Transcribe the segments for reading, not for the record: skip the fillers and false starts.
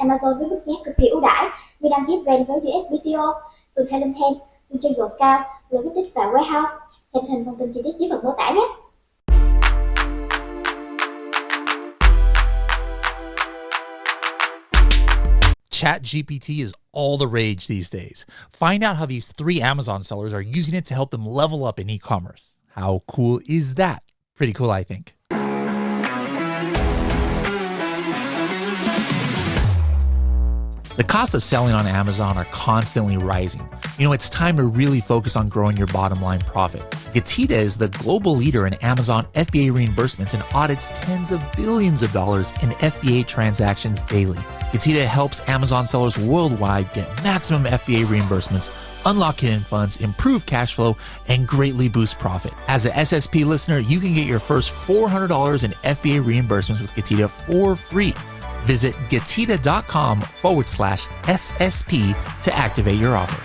Amazon với mức giá cực kỳ ưu đãi như đăng ký brand với USBTO, từ Helium 10, từ Jungle Scout, Logistics và Warehouse. Xem hình thông tin chi tiết dưới phần mô tả nhé. ChatGPT is all the rage these days. Find out how these 3 Amazon sellers are using it to help them level up in e-commerce. How cool is that? Pretty cool, I think. The costs of selling on Amazon are constantly rising. It's time to really focus on growing your bottom line profit. Getita is the global leader in Amazon FBA reimbursements and audits tens of billions of dollars in FBA transactions daily. Getita helps Amazon sellers worldwide get maximum FBA reimbursements, unlock hidden funds, improve cash flow, and greatly boost profit. As an SSP listener, you can get your first $400 in FBA reimbursements with Getita for free. Visit getita.com/SSP to activate your offer.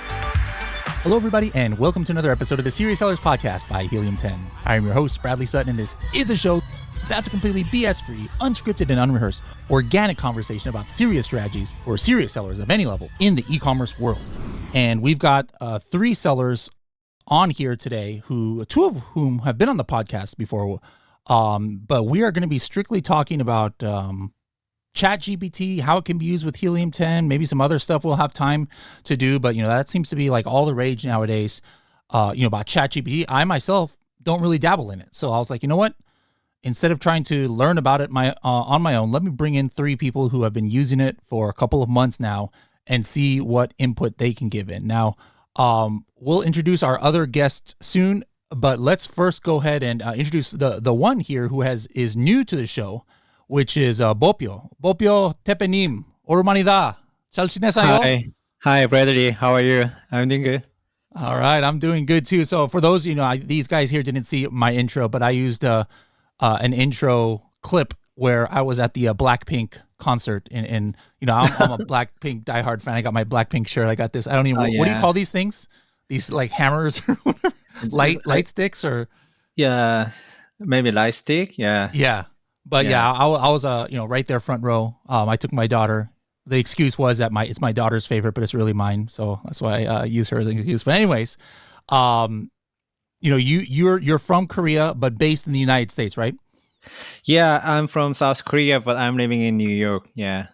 Hello, everybody, and welcome to another episode of the Serious Sellers Podcast by Helium 10. I am your host, Bradley Sutton, and this is the show that's a completely BS-free, unscripted, and unrehearsed organic conversation about serious strategies for serious sellers of any level in the e-commerce world. And we've got 3 sellers on here today, 2 of whom have been on the podcast before, but we are going to be strictly talking about ChatGPT, how it can be used with Helium 10, maybe some other stuff we'll have time to do, but that seems to be like all the rage nowadays, about ChatGPT. I myself don't really dabble in it. So I was like, you know what? Instead of trying to learn about it on my own, let me bring in 3 people who have been using it for a couple of months now and see what input they can give in. Now, we'll introduce our other guests soon, but let's first go ahead and introduce the one here who is new to the show, which is Bopio. Bopio Tepenim, Orumanida. 잘 지내세요? Hi, Bradley. How are you? I'm doing good. All right, I'm doing good too. So for those, these guys here didn't see my intro, but I used an intro clip where I was at the Blackpink concert, and I'm a Blackpink diehard fan. I got my Blackpink shirt. I got this. I don't even. What do you call these things? These like hammers or whatever? light sticks or? Yeah, maybe light stick. Yeah. Yeah. But I was right there front row. I took my daughter. The excuse was that it's my daughter's favorite, but it's really mine, so that's why I use her as an excuse. But anyways, you're from Korea but based in the United States, right? Yeah, I'm from South Korea, but I'm living in New York. Yeah.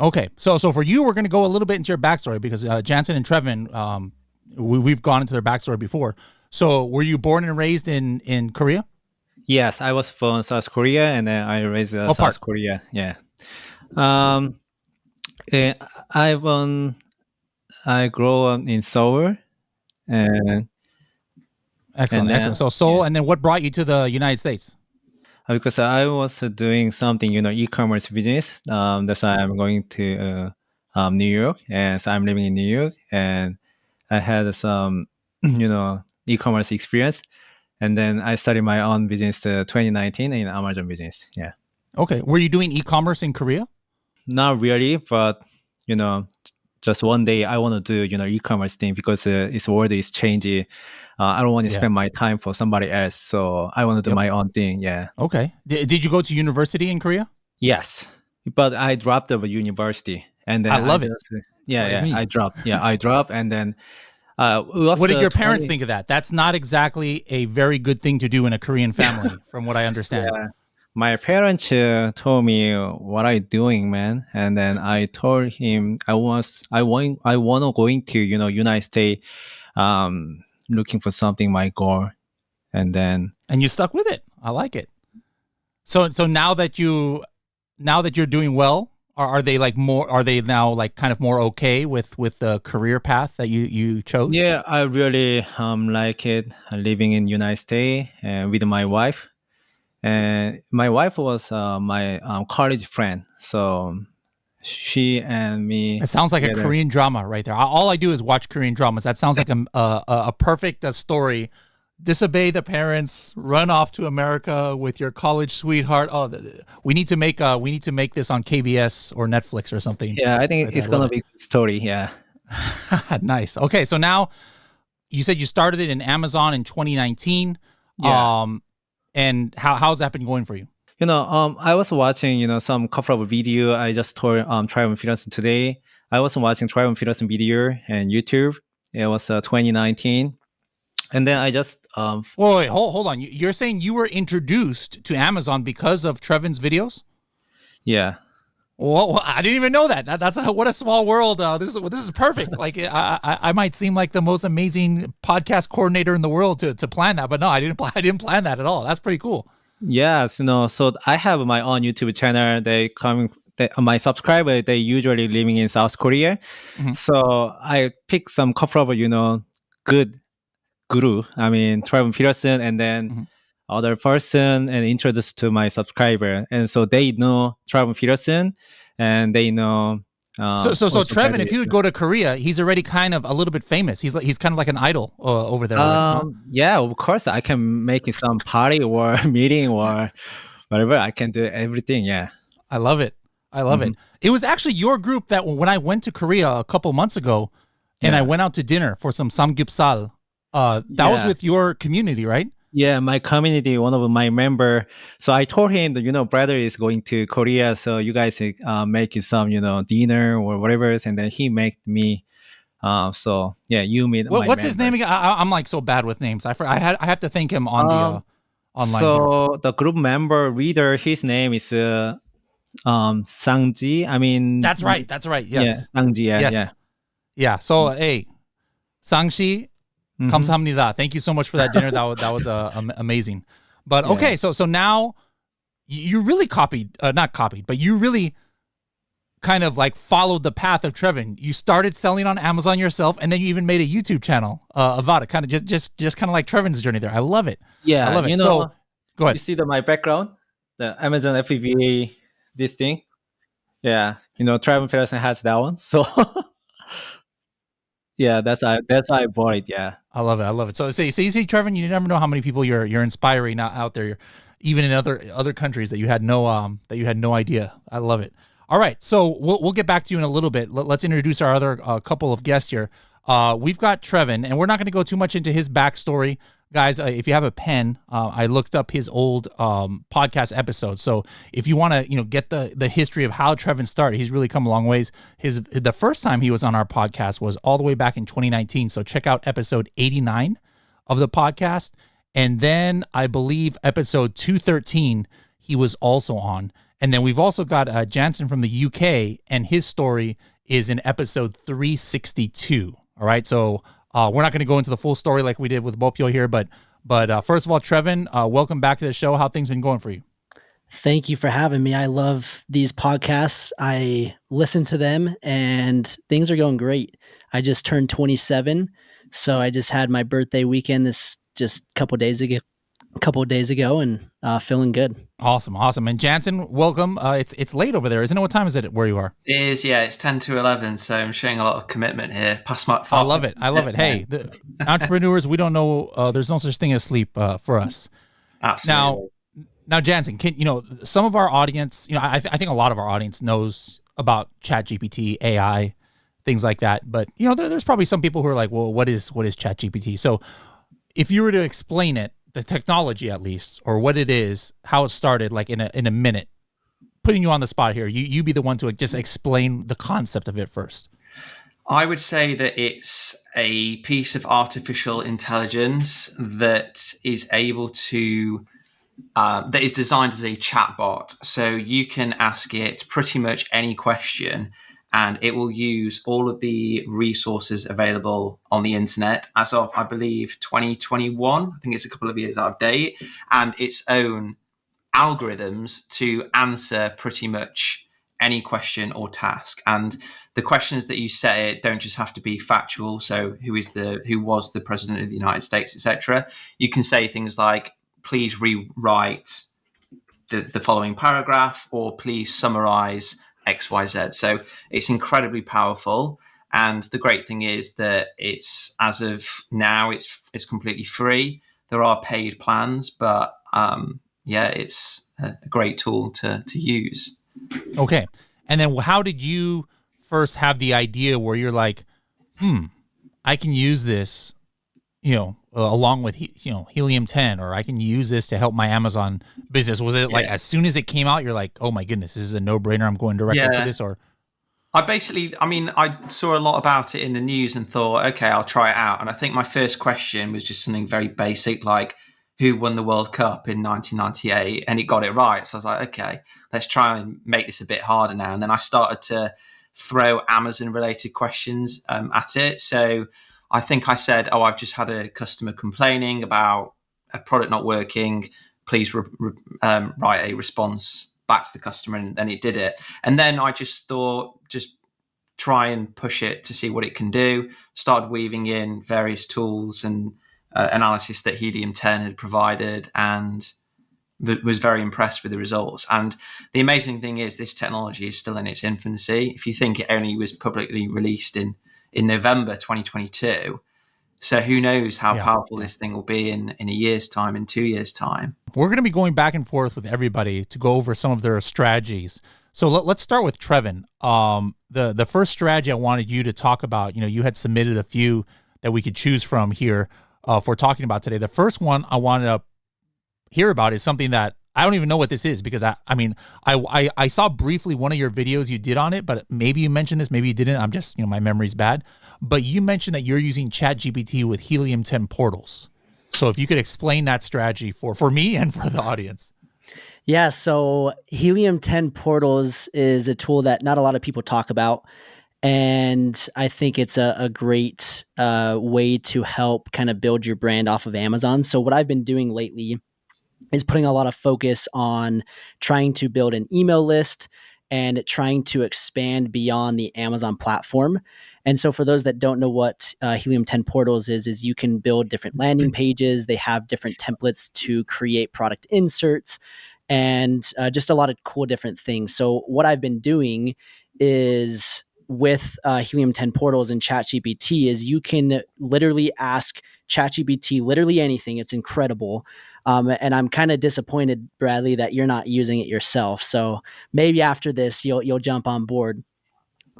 Okay, so for you, we're going to go a little bit into your backstory because Jansen and Trevin, we've gone into their backstory before. So were you born and raised in Korea? Yes, I was from South Korea, and then I raised South Korea. Yeah. I grew up in Seoul, and excellent. So Seoul, yeah. And then what brought you to the United States? Because I was doing something, e-commerce business. That's why I'm going to New York, and so I'm living in New York, and I had some, e-commerce experience. And then I started my own business 2019 in Amazon business. Yeah. Okay. Were you doing e-commerce in Korea? Not really, but, just one day I want to do, e-commerce thing because its world is changing. I don't want to spend my time for somebody else. So I want to do my own thing. Yeah. Okay. Did you go to university in Korea? Yes. But I dropped out of university. And then I love it. I dropped. Yeah, I dropped. And then... what did your parents think of that? That's not exactly a very good thing to do in a Korean family, from what I understand. Yeah. My parents told me, "What are you doing, man?" And then I told him I want to going to United States, looking for something my goal, and you stuck with it. I like it. So now that you're doing well. Are they now like kind of more okay with the career path that you chose? Yeah, I really like it living in United States and with my wife. And my wife was my college friend, so she and me. It sounds like together. A Korean drama right there. All I do is watch Korean dramas. That sounds like a perfect story. Disobey the parents, run off to America with your college sweetheart. Oh, we need to make this on KBS or Netflix or something. Yeah, I think it's gonna be a good story. Yeah. Nice. Okay, so now you said you started it in Amazon in 2019. Yeah. And how's that been going for you? I was watching, some couple of video. I just told Travel Peterson today. I was watching Travel Peterson video and YouTube. It was 2019, and then I just Wait, hold on. You're saying you were introduced to Amazon because of Trevin's videos? yeah. Well, I didn't even know that. That's what a small world. This is perfect. Like I might seem like the most amazing podcast coordinator in the world to plan that, but no, I didn't plan that at all. That's pretty cool. Yes, so I have my own YouTube channel. My subscriber, they usually living in South Korea. Mhm. So I pick some couple of, good guru. I mean, Travis Peterson, and then Mhm. other person, and introduce to my subscriber. And so they know Travis Peterson, and they know. So also Trevin, if Travis. you would go to Korea, he's already kind of a little bit famous. He's kind of like an idol over there. Already, huh? Yeah, of course I can make some party or meeting or whatever. I can do everything. Yeah. I love it. I love it. It was actually your group that when I went to Korea a couple months ago, and I Yeah. went out to dinner for some samgyeopsal. That was Yeah. with your community, right? Yeah, my community, one of my member. So I told him that, brother is going to Korea, so you guys make some, dinner or whatever, and then he made me. So yeah, you meet my What's his member. name again? I'm like so bad with names. I have to thank him on the online here. So the group member leader, his name is Sangji. I mean, That's right. yeah, Yes. Sangji. Yeah, Yes. yeah. Yeah. So hey, Sangshi, Mhm. 감사합니다. Thank you so much for that dinner. That was amazing. But Yeah. okay, so now you really not copied, but you really kind of like followed the path of Trevin. You started selling on Amazon yourself, and then you even made a YouTube channel about it. Kind of just kind of like Trevin's journey there. I love it. Yeah, I love it. you So know, go you ahead. see my background, the Amazon FBA, this thing. Yeah, Travis Peterson has that one. So yeah, that's why I bought it. Yeah. I love it. I love it. So you see, Trevin, you never know how many people you're inspiring out there, even in other countries that you had no idea. I love it. All right, so we'll get back to you in a little bit. Let's introduce our other couple of guests here. We've got Trevin, and we're not going to go too much into his backstory, guys. If you have a pen, I looked up his old podcast episodes. So if you want to, get the history of how Trevin started, he's really come a long ways. The first time he was on our podcast was all the way back in 2019. So check out episode 89 of the podcast, and then I believe episode 213 he was also on. And then we've also got Jansen from the UK, and his story is in episode 362. All right, so we're not going to go into the full story like we did with Bopio here, but first of all, Trevin, welcome back to the show. How things been going for you? Thank you for having me. I love these podcasts. I listen to them, and things are going great. I just turned 27, so I just had my birthday weekend this just a couple of days ago, and feeling good. Awesome. And Jansen, welcome. It's late over there, isn't it? What time is it where you are? It is, yeah. It's 10 to 11, so I'm showing a lot of commitment here. I love it. Hey, the entrepreneurs, we don't know. There's no such thing as sleep for us. Absolutely. Now, Jansen, some of our audience, I think a lot of our audience knows about ChatGPT, AI, things like that. But there's probably some people who are like, well, what is ChatGPT? So, if you were to explain it, the technology at least, or what it is, how it started, like in a minute, putting you on the spot here, you be the one to just explain the concept of it first. I would say that it's a piece of artificial intelligence that is able to, that is designed as a chatbot. So you can ask it pretty much any question, and it will use all of the resources available on the internet as of, I believe, 2021. I think it's a couple of years out of date, and its own algorithms to answer pretty much any question or task. And the questions that you set it don't just have to be factual. So who was the president of the United States, etc. You can say things like, please rewrite the following paragraph, or please summarize XYZ. So it's incredibly powerful. And the great thing is that it's, as of now, it's completely free. There are paid plans, but it's a great tool to use. Okay. And then how did you first have the idea where you're like, I can use this along with Helium 10, or I can use this to help my Amazon business? Was it like as soon as it came out, you're like, oh my goodness, this is a no-brainer, I'm going directly to this? Or I saw a lot about it in the news and thought, okay, I'll try it out. And I think my first question was just something very basic, like who won the World Cup in 1998? And it got it right. So I was like, okay, let's try and make this a bit harder now. And then I started to throw Amazon related questions at it. So I think I said, I've just had a customer complaining about a product not working. Please write a response back to the customer, and then it did it. And then I just thought, just try and push it to see what it can do. Started weaving in various tools and analysis that Helium 10 had provided, and was very impressed with the results. And the amazing thing is, this technology is still in its infancy. If you think it only was publicly released in November 2022, so who knows how powerful this thing will be in a year's time, in 2 years' time. We're going to be going back and forth with everybody to go over some of their strategies. So let's start with Trevin. The first strategy I wanted you to talk about, you had submitted a few that we could choose from here for talking about today. The first one I wanted to hear about is something that I don't even know what this is, because I saw briefly one of your videos you did on it, but maybe you mentioned this, maybe you didn't. I'm just, my memory's bad. But you mentioned that you're using ChatGPT with Helium 10 portals. So if you could explain that strategy for me and for the audience. Yeah, so Helium 10 portals is a tool that not a lot of people talk about. And I think it's a great way to help kind of build your brand off of Amazon. So what I've been doing lately is putting a lot of focus on trying to build an email list and trying to expand beyond the Amazon platform. And so for those that don't know what Helium 10 portals is you can build different landing pages. They have different templates to create product inserts and just a lot of cool different things. So what I've been doing is with Helium 10 portals and ChatGPT is you can literally ask ChatGPT literally anything. It's incredible. And I'm kind of disappointed, Bradley, that you're not using it yourself. So maybe after this, you'll jump on board.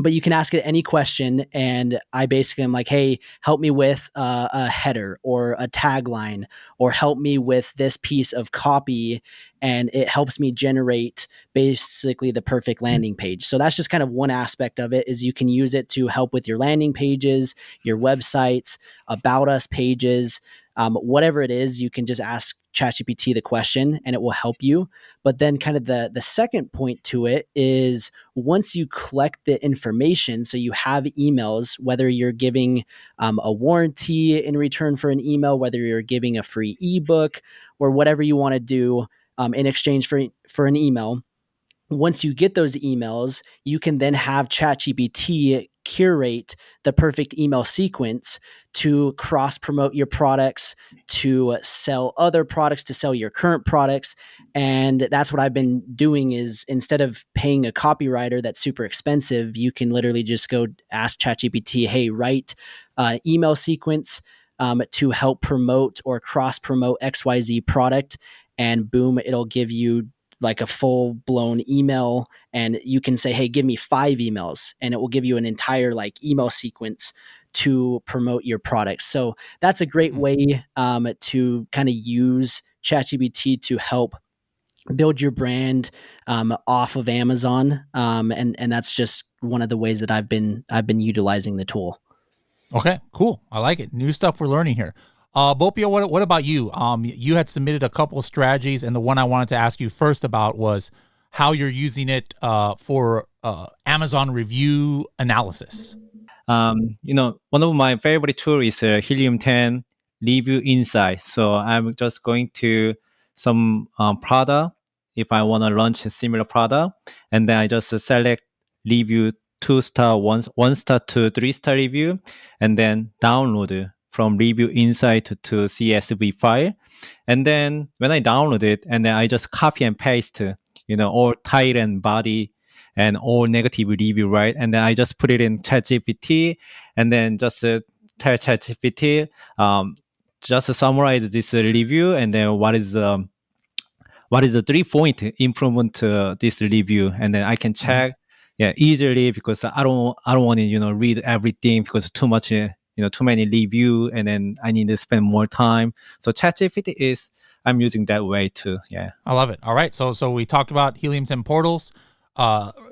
But you can ask it any question, and I basically am like, hey, help me with a header or a tagline, or help me with this piece of copy, and it helps me generate basically the perfect landing page. So that's just kind of one aspect of it, is you can use it to help with your landing pages, your websites, about us pages, whatever it is. You can just ask ChatGPT the question and it will help you. But then kind of the second point to it is, once you collect the information, so you have emails, whether you're giving a warranty in return for an email, whether you're giving a free ebook, or whatever you want to do in exchange for an email. Once you get those emails, you can then have ChatGPT curate the perfect email sequence to cross-promote your products, to sell other products, to sell your current products. And that's what I've been doing, is instead of paying a copywriter that's super expensive, you can literally just go ask ChatGPT, hey, write email sequence to help promote or cross-promote XYZ product. And boom, it'll give you like a full blown email, and you can say, hey, give me 5 emails, and it will give you an entire like email sequence to promote your products. So that's a great way to kind of use ChatGPT to help build your brand off of Amazon. And that's just one of the ways that I've been utilizing the tool. Okay, cool. I like it. New stuff we're learning here. Bopio, what about you? You had submitted a couple of strategies, and the one I wanted to ask you first about was how you're using it for Amazon review analysis. One of my favorite tools is Helium 10 Review Insight. So I'm just going to some product if I want to launch a similar product, and then I just select review 2-star, 1-star to 3-star review, and then download from Review Insight to CSV file. And then when I download it, and then I just copy and paste, all title and body and all negative review, right? And then I just put it in ChatGPT, and then just tell ChatGPT, just summarize this review, and then what is the 3-point improvement to this review, and then I can check easily, because I don't want to read everything, because too much too many review, and then I need to spend more time. So ChatGPT I'm using that way too. Yeah. I love it. All right. So we talked about Helium 10 portals,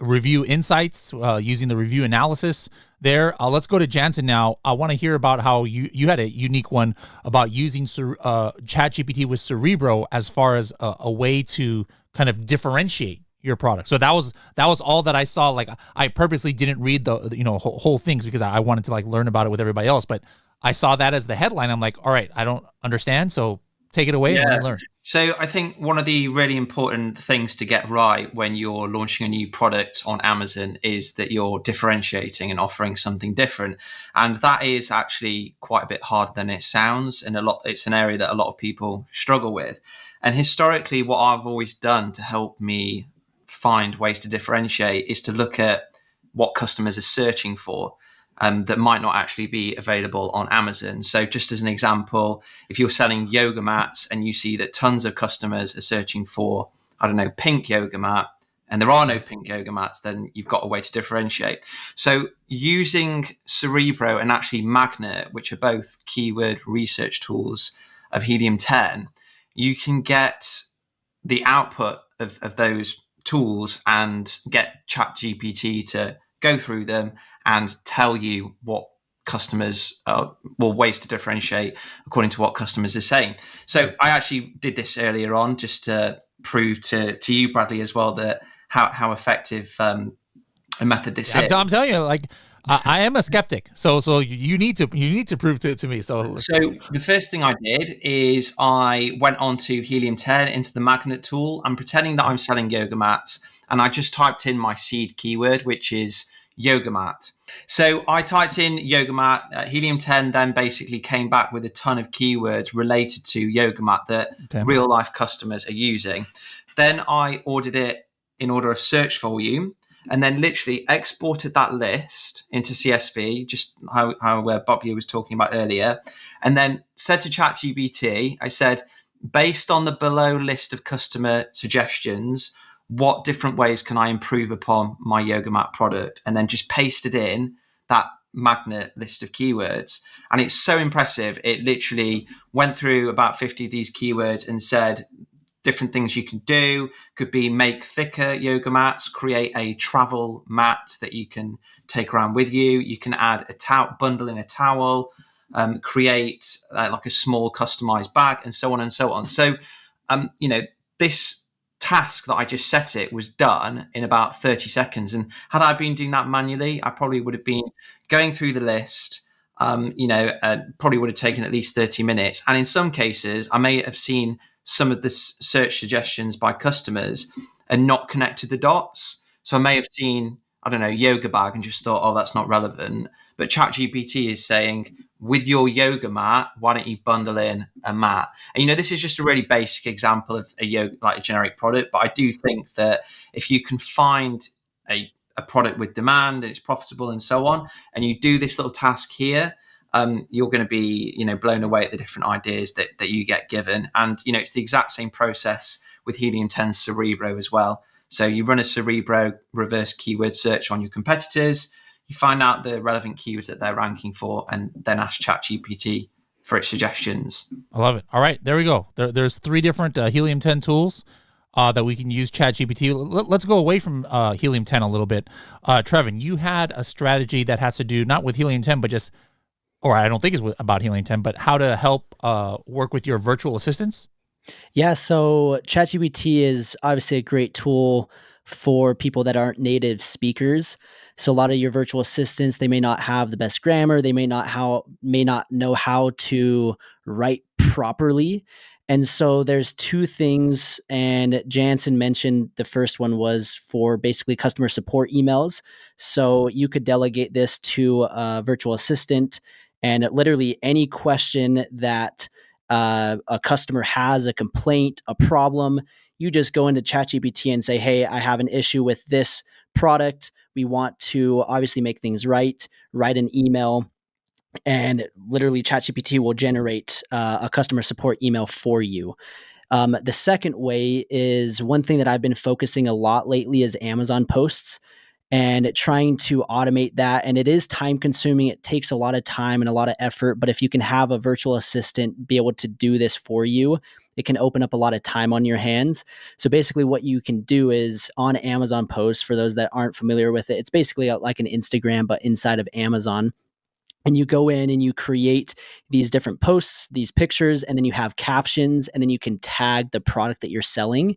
review insights, using the review analysis there. Let's go to Jansen now. I want to hear about how you had a unique one about using ChatGPT with Cerebro as far as a way to kind of differentiate your product. So that was all that I saw. Like, I purposely didn't read the whole things because I wanted to like learn about it with everybody else. But I saw that as the headline. I'm like, all right, I don't understand. So take it away and let me learn. So I think one of the really important things to get right when you're launching a new product on Amazon is that you're differentiating and offering something different. And that is actually quite a bit harder than it sounds. And it's an area that a lot of people struggle with. And historically, what I've always done to help me find ways to differentiate is to look at what customers are searching for. That might not actually be available on Amazon. So just as an example, if you're selling yoga mats and you see that tons of customers are searching for, I don't know, pink yoga mat, and there are no pink yoga mats, then you've got a way to differentiate. So using Cerebro and actually Magnet, which are both keyword research tools of Helium 10, you can get the output of those tools and get ChatGPT to go through them and tell you what customers ways to differentiate according to what customers are saying. So I actually did this earlier on just to prove to you, Bradley, as well, that how effective a method this is. I'm telling you, like, I am a skeptic, so you need to prove to me. So the first thing I did is I went onto Helium 10 into the Magnet tool. I'm pretending that I'm selling yoga mats, and I just typed in my seed keyword, which is yoga mat. So I typed in yoga mat. Helium 10 then basically came back with a ton of keywords related to yoga mat that real life customers are using. Then I ordered it in order of search volume, and then literally exported that list into CSV, just how Bobby was talking about earlier, and then said to ChatGPT, I said, based on the below list of customer suggestions, what different ways can I improve upon my yoga mat product? And then just pasted in that Magnet list of keywords. And it's so impressive. It literally went through about 50 of these keywords and said different things you can do. Could be make thicker yoga mats, create a travel mat that you can take around with you. You can add a towel, bundle in a towel, create like a small customized bag, and so on and so on. So, this task that I just set it was done in about 30 seconds. And had I been doing that manually, I probably would have been going through the list, probably would have taken at least 30 minutes. And in some cases, I may have seen some of the search suggestions by customers and not connected the dots. So I may have seen, I don't know, yoga bag and just thought, oh, that's not relevant. But ChatGPT is saying, with your yoga mat, why don't you bundle in a mat? And, this is just a really basic example of a generic product. But I do think that if you can find a product with demand and it's profitable and so on, and you do this little task here, you're going to be, blown away at the different ideas that you get given. And, it's the exact same process with Helium 10 Cerebro as well. So you run a Cerebro reverse keyword search on your competitors, you find out the relevant keywords that they're ranking for, and then ask ChatGPT for its suggestions. I love it. All right, there we go. There's 3 different Helium 10 tools that we can use ChatGPT. Let's go away from Helium 10 a little bit. Trevin, you had a strategy that has to do not with Helium 10, but just, or I don't think it's about Helium 10, but how to help work with your virtual assistants. Yeah, so ChatGPT is obviously a great tool for people that aren't native speakers. So a lot of your virtual assistants, they may not have the best grammar, they may not know how to write properly. And so there's 2 things, and Jansen mentioned the first one was for basically customer support emails. So you could delegate this to a virtual assistant, and literally any question that a customer has, a complaint, a problem, you just go into ChatGPT and say, hey, I have an issue with this product. We want to obviously make things right, write an email, and literally ChatGPT will generate a customer support email for you. The second way is one thing that I've been focusing a lot lately is Amazon posts. and trying to automate that. And it is time consuming. It takes a lot of time and a lot of effort. But if you can have a virtual assistant be able to do this for you, it can open up a lot of time on your hands. So basically what you can do is on Amazon Posts, for those that aren't familiar with it, it's basically like an Instagram, but inside of Amazon. And you go in and you create these different posts, these pictures, and then you have captions, and then you can tag the product that you're selling.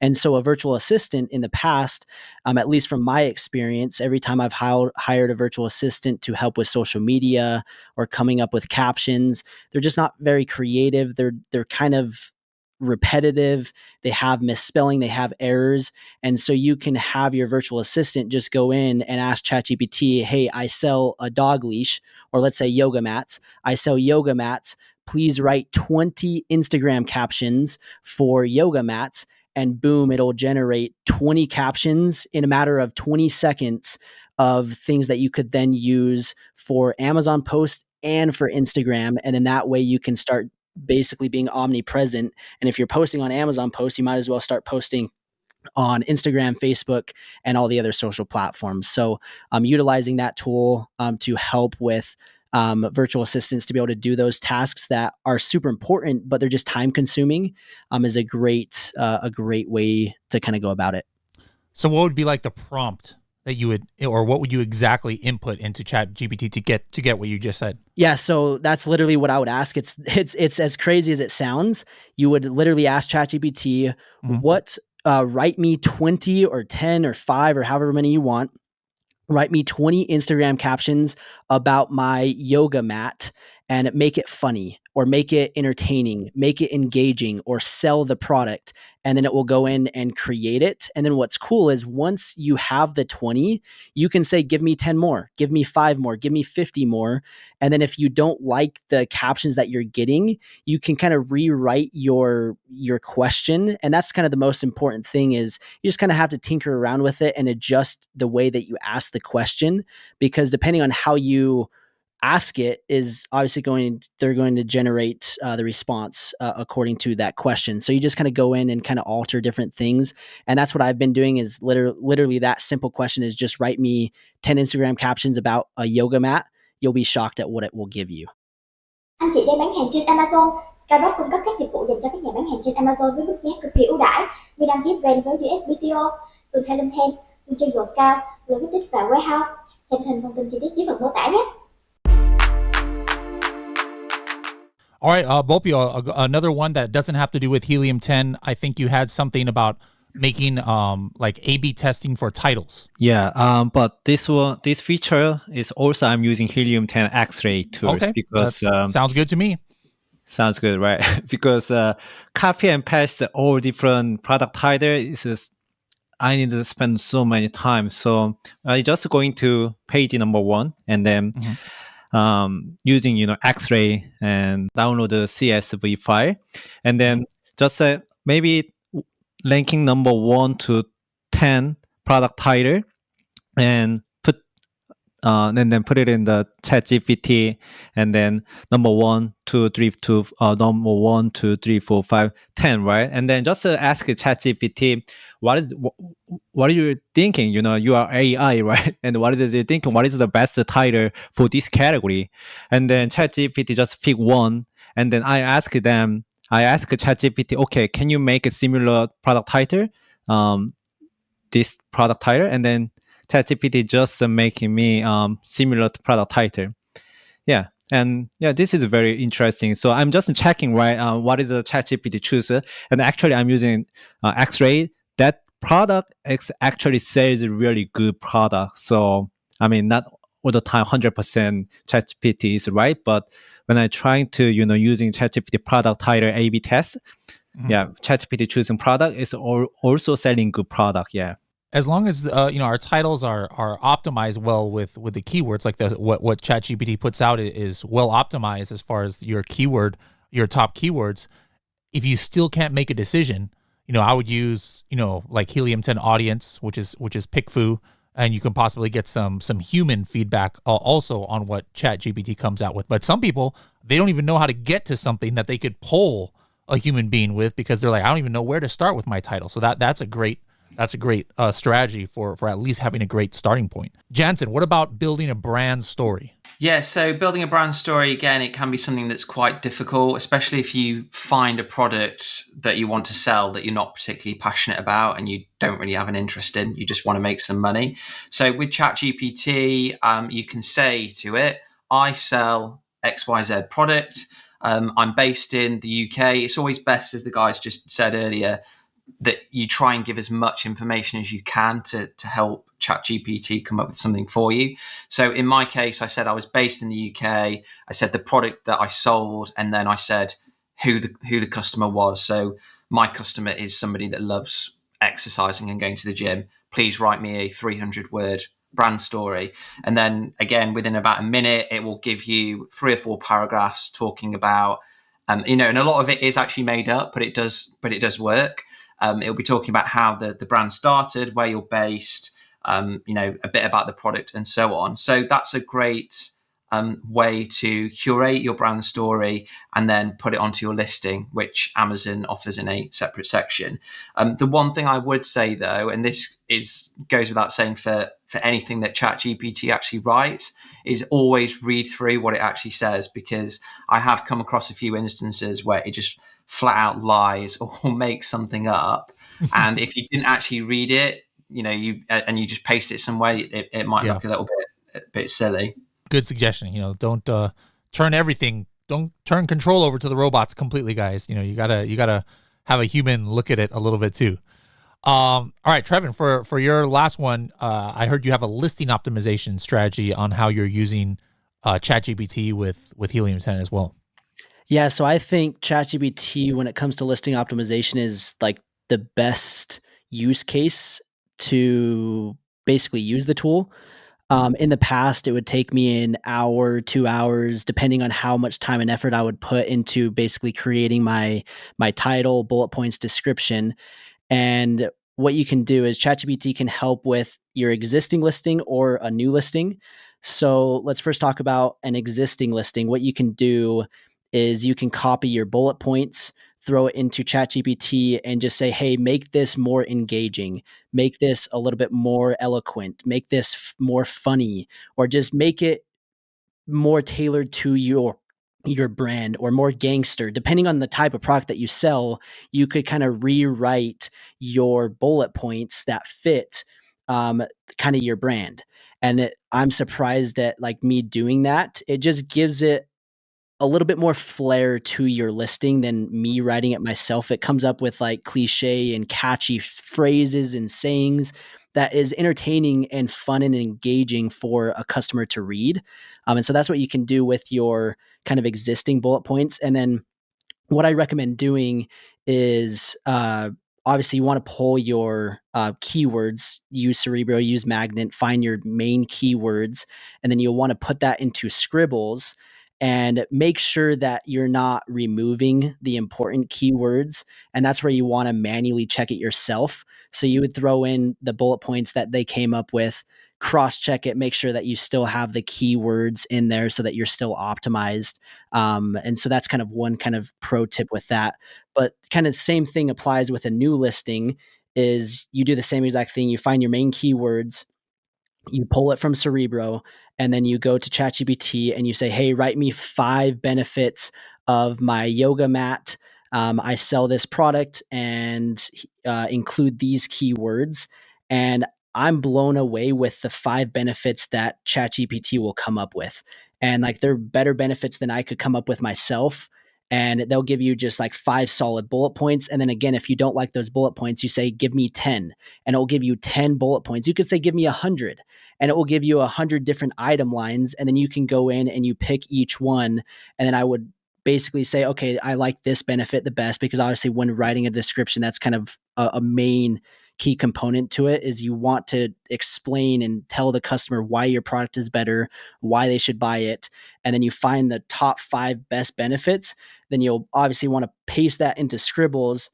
And so a virtual assistant in the past, at least from my experience, every time I've hired a virtual assistant to help with social media or coming up with captions, they're just not very creative. They're kind of repetitive. They have misspelling, they have errors. And so you can have your virtual assistant just go in and ask ChatGPT, hey, I sell a dog leash, or let's say yoga mats. I sell yoga mats. Please write 20 Instagram captions for yoga mats. And boom, it'll generate 20 captions in a matter of 20 seconds of things that you could then use for Amazon posts and for Instagram. And then that way you can start basically being omnipresent. And if you're posting on Amazon posts, you might as well start posting on Instagram, Facebook, and all the other social platforms. So utilizing that tool to help with virtual assistants to be able to do those tasks that are super important, but they're just time consuming is a great way to kind of go about it. So what would be like the prompt that you would, or what would you exactly input into ChatGPT to get what you just said? Yeah, so that's literally what I would ask. It's as crazy as it sounds. You would literally ask ChatGPT, what write me 20 or 10 or 5 or however many you want. Write me 20 Instagram captions about my yoga mat and make it funny or make it entertaining, make it engaging, or sell the product. And then it will go in and create it. And then what's cool is once you have the 20, you can say, give me 10 more, give me 5 more, give me 50 more. And then if you don't like the captions that you're getting, you can kind of rewrite your question. And that's kind of the most important thing is you just kind of have to tinker around with it and adjust the way that you ask the question, because depending on how you ask it is obviously they're going to generate the response according to that question. So you just kind of go in and kind of alter different things. And that's what I've been doing is literally that simple question is just write me 10 Instagram captions about a yoga mat. You'll be shocked at what it will give you. Anh chị đang bán hàng trên Amazon. Skyrock cung cấp các dịch vụ dành cho các nhà bán hàng trên Amazon với mức giá cực kỳ ưu đãi như đăng ký brand với USBTO, từ Thailand Thêm, từ cho Dồi Scout, Logistics và Warehouse. Xem hình thông tin chi tiết dưới phần mô tả nhé. All right, Bopio, another one that doesn't have to do with Helium 10. I think you had something about making like A/B testing for titles. Yeah, but this feature is also I'm using Helium 10 X-ray tools because sounds good to me. Sounds good, right? Because copy and paste all different product titles I need to spend so many time. So I just going to page number 1 and then. Using X-ray and download the CSV file, and then just maybe ranking number 1 to 10 product title, and then put it in the ChatGPT, and then number 1, 2, 3 to number 1, 2, 3, 4, 5, 10, right? And then just ask ChatGPT, what are you thinking? You are AI, right? And what is it thinking? What is the best title for this category? And then ChatGPT just pick one, and then I ask ChatGPT, okay, can you make a similar product title? This product title, and then ChatGPT just making me similar to product title. Yeah. And yeah, this is very interesting. So I'm just checking, right, what is the ChatGPT choose. And actually I'm using X-ray. That product actually sells a really good product. So, I mean, not all the time 100% ChatGPT is right. But when I trying to, using ChatGPT product title A/B test, yeah, ChatGPT choosing product is also selling good product. Yeah. As long as our titles are optimized well with the keywords, like what ChatGPT puts out is well optimized as far as your top keywords. If you still can't make a decision, I would use like Helium 10 Audience, which is PickFu, and you can possibly get some human feedback also on what ChatGPT comes out with. But some people, they don't even know how to get to something that they could poll a human being with, because they're like, I don't even know where to start with my title. So that's a great That's a great strategy for at least having a great starting point. Jansen, what about building a brand story? Yeah, so building a brand story, again, it can be something that's quite difficult, especially if you find a product that you want to sell that you're not particularly passionate about and you don't really have an interest in. You just want to make some money. So with ChatGPT, you can say to it, I sell XYZ product. I'm based in the UK. It's always best, as the guys just said earlier, that you try and give as much information as you can to help ChatGPT come up with something for you. So in my case, I said I was based in the UK. I said the product that I sold, and then I said who the customer was. So my customer is somebody that loves exercising and going to the gym. Please write me a 300-word brand story. And then again, within about a minute, it will give you 3 or 4 paragraphs talking about, and a lot of it is actually made up, but it does work. It'll be talking about how the brand started, where you're based, a bit about the product and so on. So that's a great way to curate your brand story and then put it onto your listing, which Amazon offers in a separate section. The one thing I would say though, and this goes without saying for anything that ChatGPT actually writes, is always read through what it actually says, because I have come across a few instances where it just flat out lies or makes something up. And if you didn't actually read it, you just paste it some way, it might look a little bit silly. Good suggestion. Don't don't turn control over to the robots completely, guys. You gotta have a human look at it a little bit too. All right, Trevin, for your last one, I heard you have a listing optimization strategy on how you're using ChatGPT with Helium 10 as well. Yeah, so I think ChatGPT, when it comes to listing optimization, is like the best use case to basically use the tool. In the past, it would take me an hour, 2 hours, depending on how much time and effort I would put into basically creating my title, bullet points, description. And what you can do is ChatGPT can help with your existing listing or a new listing. So let's first talk about an existing listing. What you can do is you can copy your bullet points, throw it into ChatGPT and just say, hey, make this more engaging, make this a little bit more eloquent, make this more funny, or just make it more tailored to your brand or more gangster. Depending on the type of product that you sell, you could kind of rewrite your bullet points that fit kind of your brand. And I'm surprised at like me doing that. It just gives it a little bit more flair to your listing than me writing it myself. It comes up with like cliche and catchy phrases and sayings that is entertaining and fun and engaging for a customer to read. And so that's what you can do with your kind of existing bullet points. And then what I recommend doing is obviously you want to pull your keywords, use Cerebro, use Magnet, find your main keywords, and then you'll want to put that into Scribbles and make sure that you're not removing the important keywords. And that's where you want to manually check it yourself. So you would throw in the bullet points that they came up with, cross-check it, make sure that you still have the keywords in there so that you're still optimized. And so that's kind of one kind of pro tip with that. But kind of the same thing applies with a new listing is you do the same exact thing. You find your main keywords, you pull it from Cerebro, and then you go to ChatGPT and you say, hey, write me 5 benefits of my yoga mat. I sell this product and include these keywords. And I'm blown away with the 5 benefits that ChatGPT will come up with. And like they're better benefits than I could come up with myself. And they'll give you just like 5 solid bullet points. And then again, if you don't like those bullet points, you say, give me 10, and it will give you 10 bullet points. You could say, give me 100, and it will give you 100 different item lines. And then you can go in and you pick each one. And then I would basically say, okay, I like this benefit the best, because obviously when writing a description, that's kind of a main key component to it, is you want to explain and tell the customer why your product is better, why they should buy it. And then you find the top 5 best benefits. Then you'll obviously want to paste that into Scribbles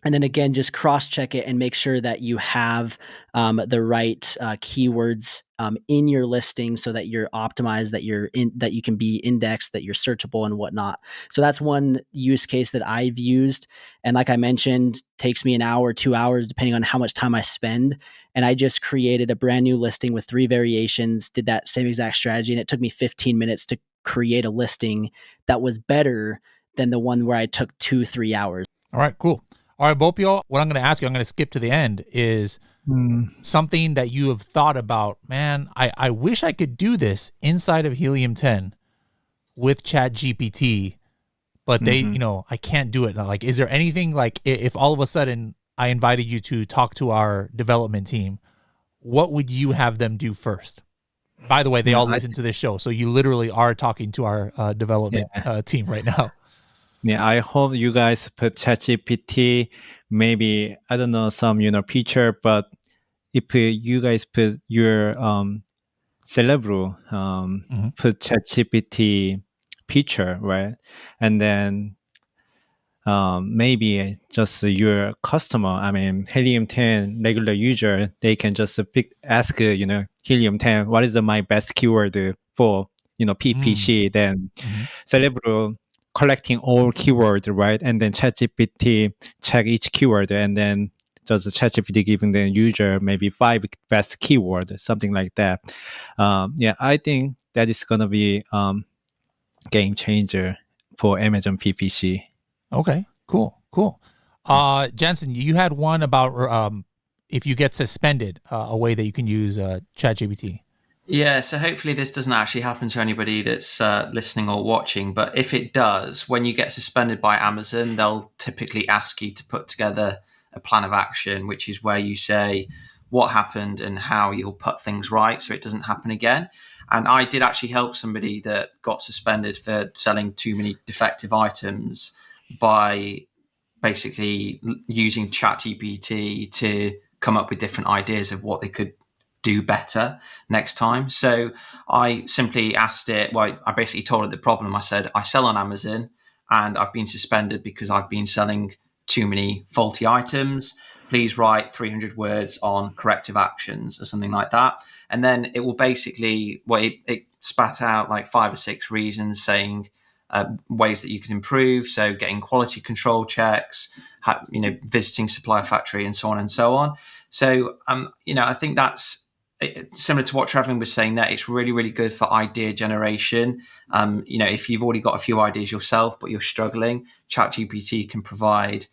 And then again, just cross-check it and make sure that you have the right keywords in your listing so that you're optimized, that you can be indexed, that you're searchable and whatnot. So that's one use case that I've used. And like I mentioned, takes me an hour, 2 hours, depending on how much time I spend. And I just created a brand new listing with 3 variations, did that same exact strategy. And it took me 15 minutes to create a listing that was better than the one where I took 2-3 hours. All right, cool. All right, both of y'all, what I'm going to ask you, I'm going to skip to the end, is something that you have thought about. Man, I wish I could do this inside of Helium 10 with ChatGPT, but they, I can't do it. Like, is there anything, like, if all of a sudden I invited you to talk to our development team, what would you have them do first? By the way, they all listen to this show, so you literally are talking to our development team right now. Yeah, I hope you guys put ChatGPT, maybe, I don't know, some, feature, but if you guys put your Cerebro, put ChatGPT feature, right? And then maybe just your customer, I mean, Helium 10 regular user, they can just ask, Helium 10, what is my best keyword for, PPC, then Cerebro collecting all keywords, right? And then ChatGPT check each keyword, and then just ChatGPT giving the user maybe 5 best keywords, something like that. I think that is gonna be game changer for Amazon PPC. Okay, cool. Jensen, you had one about if you get suspended, a way that you can use ChatGPT. Yeah, so hopefully this doesn't actually happen to anybody that's listening or watching. But if it does, when you get suspended by Amazon, they'll typically ask you to put together a plan of action, which is where you say what happened and how you'll put things right so it doesn't happen again. And I did actually help somebody that got suspended for selling too many defective items by basically using ChatGPT to come up with different ideas of what they could do better next time. So I simply asked it, I basically told it the problem. I said, I sell on Amazon and I've been suspended because I've been selling too many faulty items. Please write 300 words on corrective actions or something like that. And then it will basically, it spat out like 5 or 6 reasons saying ways that you can improve. So getting quality control checks, visiting supplier factory and so on and so on. So, I think that's similar to what Trevor was saying there. It's really, really good for idea generation. If you've already got a few ideas yourself, but you're struggling, ChatGPT can provide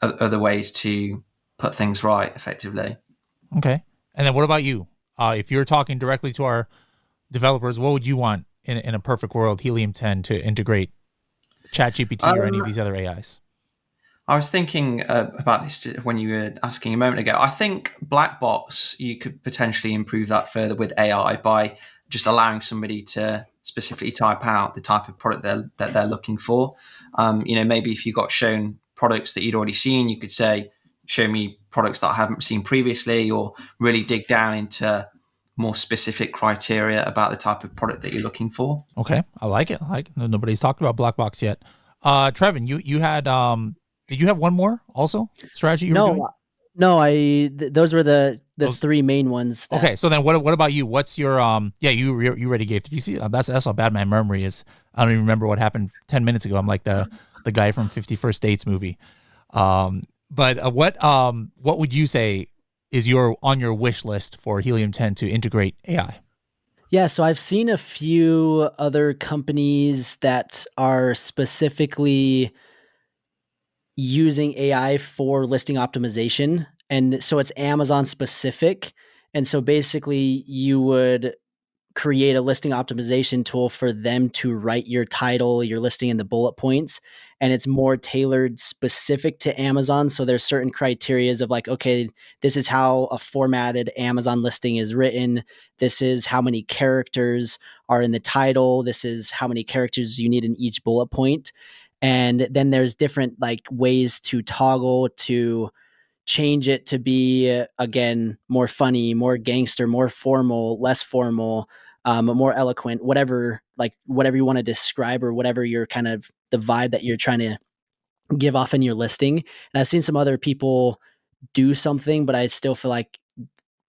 other ways to put things right effectively. Okay. And then what about you? If you're talking directly to our developers, what would you want in a perfect world, Helium 10, to integrate ChatGPT or any of these other AIs? I was thinking about this when you were asking a moment ago. I think black box, you could potentially improve that further with AI by just allowing somebody to specifically type out the type of product that they're looking for. Maybe if you got shown products that you'd already seen, you could say, show me products that I haven't seen previously, or really dig down into more specific criteria about the type of product that you're looking for. Okay, I like it. Nobody's talked about black box yet. Trevin, you had did you have one more also strategy you were doing? No, those were the 3 main ones. Okay, so then what about you? What's your you already gave. Did you see that's how bad my memory is. I don't even remember what happened 10 minutes ago. I'm like the guy from 50 First Dates movie. But what would you say is on your wish list for Helium 10 to integrate AI? Yeah, so I've seen a few other companies that are specifically using AI for listing optimization. And so it's Amazon specific. And so basically you would create a listing optimization tool for them to write your title, your listing, and the bullet points. And it's more tailored specific to Amazon. So there's certain criterias of like, okay, this is how a formatted Amazon listing is written. This is how many characters are in the title. This is how many characters you need in each bullet point. And then there's different like ways to toggle to change it to be, again, more funny, more gangster, more formal, less formal, more eloquent, whatever you want to describe, or whatever your kind of the vibe that you're trying to give off in your listing. And I've seen some other people do something, but I still feel like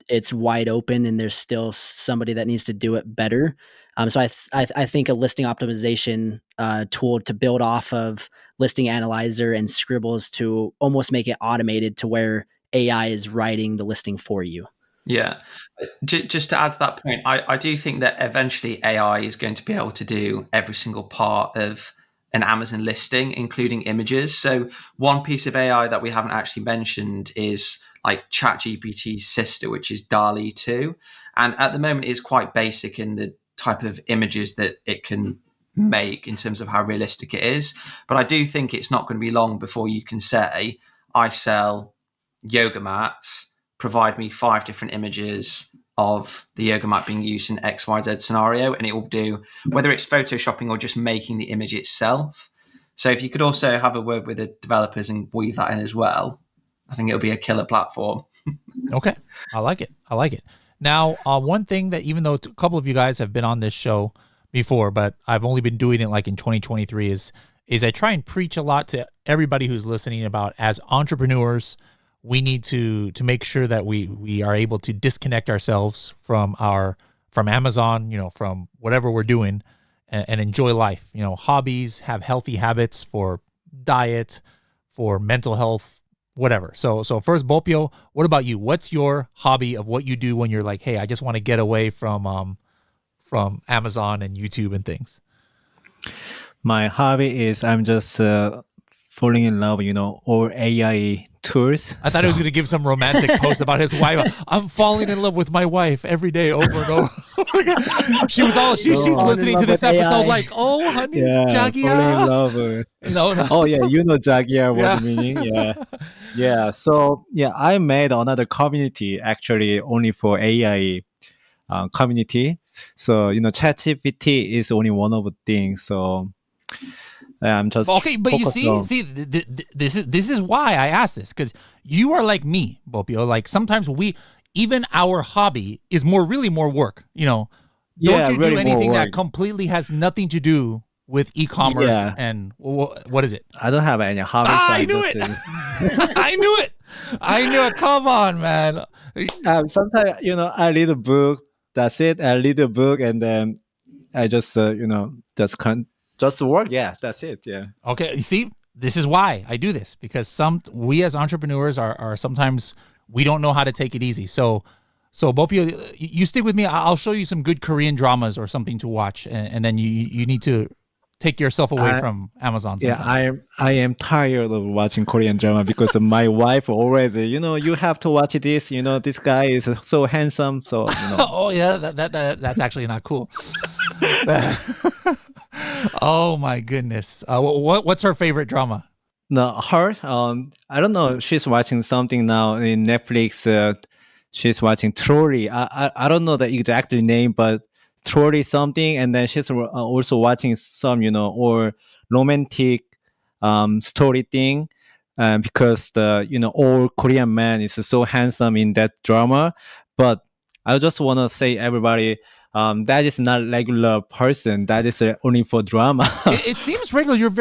it's wide open and there's still somebody that needs to do it better. So I think a listing optimization tool to build off of Listing Analyzer and Scribbles to almost make it automated to where AI is writing the listing for you. Yeah. Just to add to that point, I do think that eventually AI is going to be able to do every single part of an Amazon listing, including images. So one piece of AI that we haven't actually mentioned is like ChatGPT's sister, which is DALL-E 2. And at the moment, it's quite basic in the type of images that it can make in terms of how realistic it is. But I do think it's not going to be long before you can say, I sell yoga mats, provide me 5 different images of the yoga mat being used in XYZ scenario, and it will do, whether it's photoshopping or just making the image itself. So if you could also have a word with the developers and weave that in as well, I think it'll be a killer platform. Okay. I like it. Now, one thing that, even though a couple of you guys have been on this show before, but I've only been doing it like in 2023 is I try and preach a lot to everybody who's listening about, as entrepreneurs, we need to make sure that we are able to disconnect ourselves from Amazon, from whatever we're doing, and enjoy life. Hobbies, have healthy habits for diet, for mental health, whatever. So first, Bopio, what about you? What's your hobby of what you do when you're like, hey, I just want to get away from Amazon and YouTube and things? My hobby is I'm just falling in love, all AI tools. I thought he was going to give some romantic post about his wife. I'm falling in love with my wife every day over and over. She's listening to this episode like, oh, honey, Jagia. Falling in love. No. Oh, yeah, Jagia, what the meaning? Yeah. Yeah. So, I made another community actually only for AI community. So, ChatGPT is only one of the things. So, I'm just okay, but you see, this is why I asked this, because you are like me, Bopio. Like sometimes even our hobby is really more work. Don't you do anything that completely has nothing to do with e-commerce and what is it? I don't have any hobby. I knew it. I knew it. Come on, man. Sometimes I read a book. That's it. I read a book and then I just just work. Yeah, that's it. Yeah. Okay. You see, this is why I do this, because we as entrepreneurs are sometimes we don't know how to take it easy. So Bopio, you stick with me. I'll show you some good Korean dramas or something to watch, and then you need to take yourself away from Amazon sometime. I am tired of watching Korean drama because my wife always, you have to watch this. This guy is so handsome. So oh yeah, that's actually not cool. Oh my goodness. What's her favorite drama? No, her. I don't know. She's watching something now in Netflix. She's watching Trolley. I don't know the exact name, but Trolley something. And then she's also watching some, or romantic story thing. Because the all Korean man is so handsome in that drama. But I just want to say everybody, that is not regular person. That is only for drama. It seems regular. You're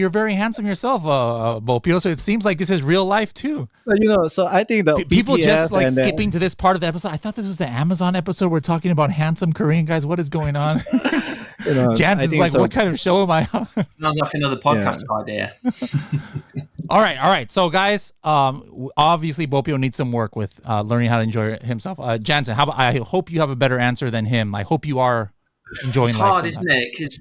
very handsome yourself, Bopio. So it seems like this is real life too. So I think the people BTS just like skipping to this part of the episode. I thought this was an Amazon episode. We're talking about handsome Korean guys. What is going on? Jansen's like, what kind of show am I on? Sounds like another podcast idea. All right. So, guys, obviously, Bopio needs some work with learning how to enjoy himself. Jansen, I hope you have a better answer than him. I hope you are enjoying life. It's hard, isn't it? Because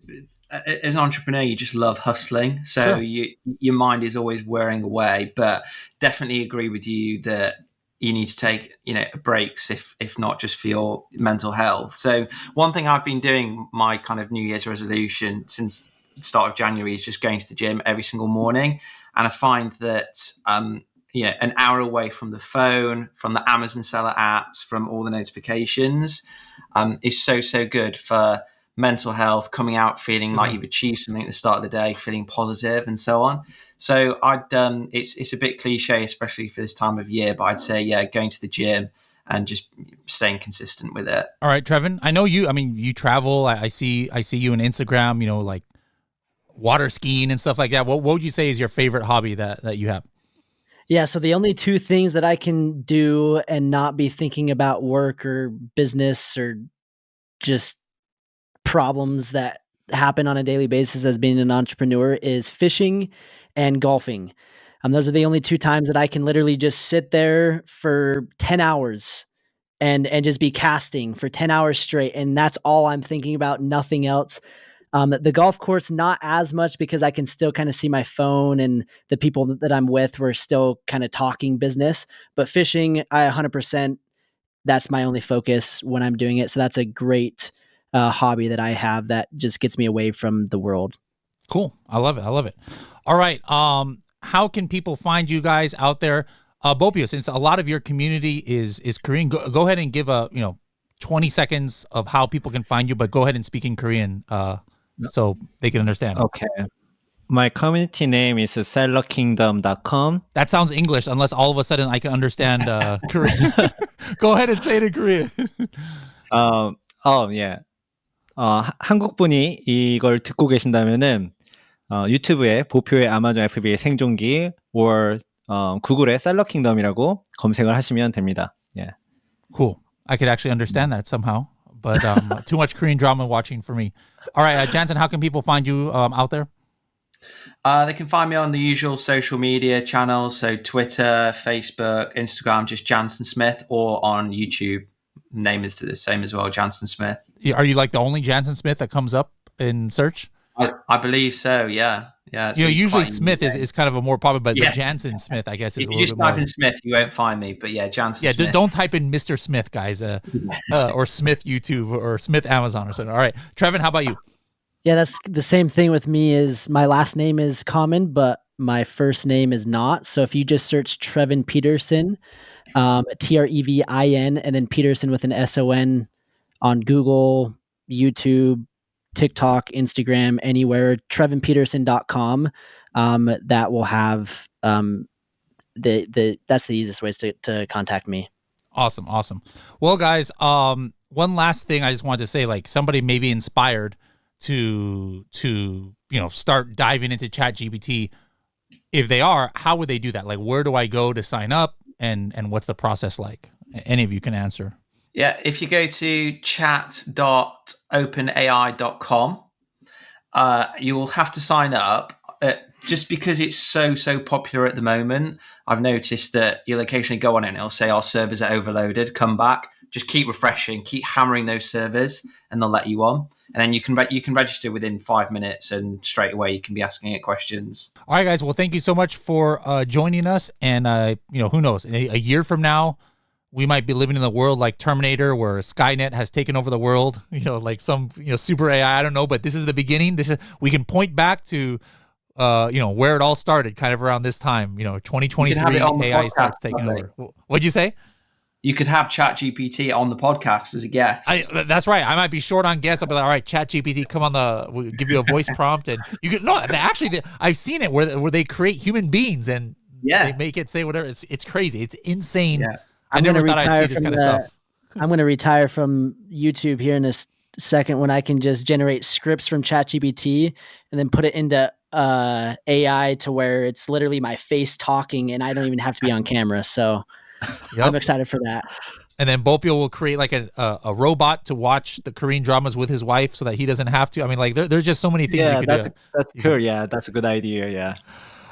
as an entrepreneur, you just love hustling. So your mind is always wearing away. But definitely agree with you that you need to take breaks, if not just for your mental health. So one thing I've been doing, my kind of New Year's resolution since the start of January, is just going to the gym every single morning. And I find that, an hour away from the phone, from the Amazon seller apps, from all the notifications, is so good for mental health, coming out feeling like you've achieved something at the start of the day, feeling positive and so on. So it's a bit cliche, especially for this time of year, but I'd say, going to the gym and just staying consistent with it. All right, Trevin, I know you travel. I see you on Instagram, like water skiing and stuff like that. What would you say is your favorite hobby that you have? Yeah, so the only two things that I can do and not be thinking about work or business or just problems that happen on a daily basis as being an entrepreneur is fishing and golfing. Those are the only two times that I can literally just sit there for 10 hours and just be casting for 10 hours straight. And that's all I'm thinking about, nothing else. The golf course, not as much because I can still kind of see my phone and the people that I'm with, we're still kind of talking business. But fishing, I 100%, that's my only focus when I'm doing it. So that's a great hobby that I have that just gets me away from the world. Cool. I love it. All right. How can people find you guys out there? Both of you, since a lot of your community is Korean, go ahead and give 20 seconds of how people can find you, but go ahead and speak in Korean so they can understand. Okay. My community name is sellerkingdom.com. That sounds English, unless all of a sudden I can understand Korean. Go ahead and say it in Korean. Yeah. 한국 분이 이걸 듣고 계신다면은 유튜브에 보표의 아마존 FBA 생존기 or 구글에 셀러킹덤이라고 검색을 하시면 됩니다. Yeah. Cool. I could actually understand that somehow, but too much Korean drama watching for me. All right, Jansen, how can people find you out there? They can find me on the usual social media channels, so Twitter, Facebook, Instagram, just Jansen Smith, or on YouTube. Name is the same as well, Jansen Smith. Are you like the only Jansen Smith that comes up in search? I believe so, yeah. Usually Smith is kind of a more popular, but the Jansen Smith, I guess, is if a you little just bit more. type in Smith, you won't find me, but Jansen Smith. Don't type in Mr. Smith, guys, or Smith YouTube or Smith Amazon or something. All right, Trevin, how about you? Yeah, that's the same thing with me. Is my last name is common, but my first name is not. So if you just search Trevin Peterson, Trevin, and then Peterson with an SON on Google, YouTube, TikTok, Instagram, anywhere, trevinpeterson.com, that will have that's the easiest ways to contact me. Awesome. Well, guys, one last thing I just wanted to say, like somebody may be inspired to start diving into ChatGPT. If they are, how would they do that? Like, where do I go to sign up, and what's the process like? Any of you can answer. Yeah, if you go to chat.openai.com, you will have to sign up. Just because it's so popular at the moment, I've noticed that you'll occasionally go on it and it'll say our servers are overloaded, come back. Just keep refreshing, keep hammering those servers, and they'll let you on. And then you can register within 5 minutes, and straight away you can be asking it questions. All right, guys. Well, thank you so much for joining us. And who knows? A year from now, we might be living in a world like Terminator, where Skynet has taken over the world. Like some super AI. I don't know, but this is the beginning. We can point back to where it all started, kind of around this time. 2023, AI starts taking over. What'd you say? You could have ChatGPT on the podcast as a guest. That's right. I might be short on guests. I'll be like, all right, ChatGPT, come on we'll give you a voice prompt, and you can. No, actually, I've seen it where they create human beings and they make it say whatever. It's crazy. It's insane. Yeah. I never thought I'd see this kind of stuff. I'm going to retire from YouTube here in a second when I can just generate scripts from ChatGPT and then put it into AI to where it's literally my face talking, and I don't even have to be on camera. So. Yep. I'm excited for that. And then Bopio will create like a robot to watch the Korean dramas with his wife so that he doesn't have to. I mean, like there's just so many things you could do. That's cool. Yeah, that's a good idea. Yeah.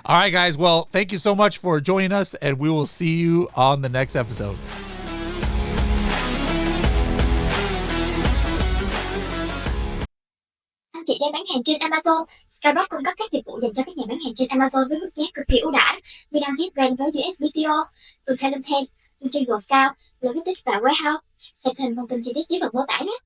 All right, guys. Well, thank you so much for joining us, and we will see you on the next episode. Anh chị đang bán hàng trên Amazon. Skyrock cung cấp các dịch vụ dành cho các nhà bán hàng trên Amazon với mức giá cực kỳ ưu đãi. Người đăng ký brand với USBTO, từ Helm Pen, từ Triple Scout, logistics và warehouse. Xem thêm thông tin chi tiết dưới phần mô tả nhé.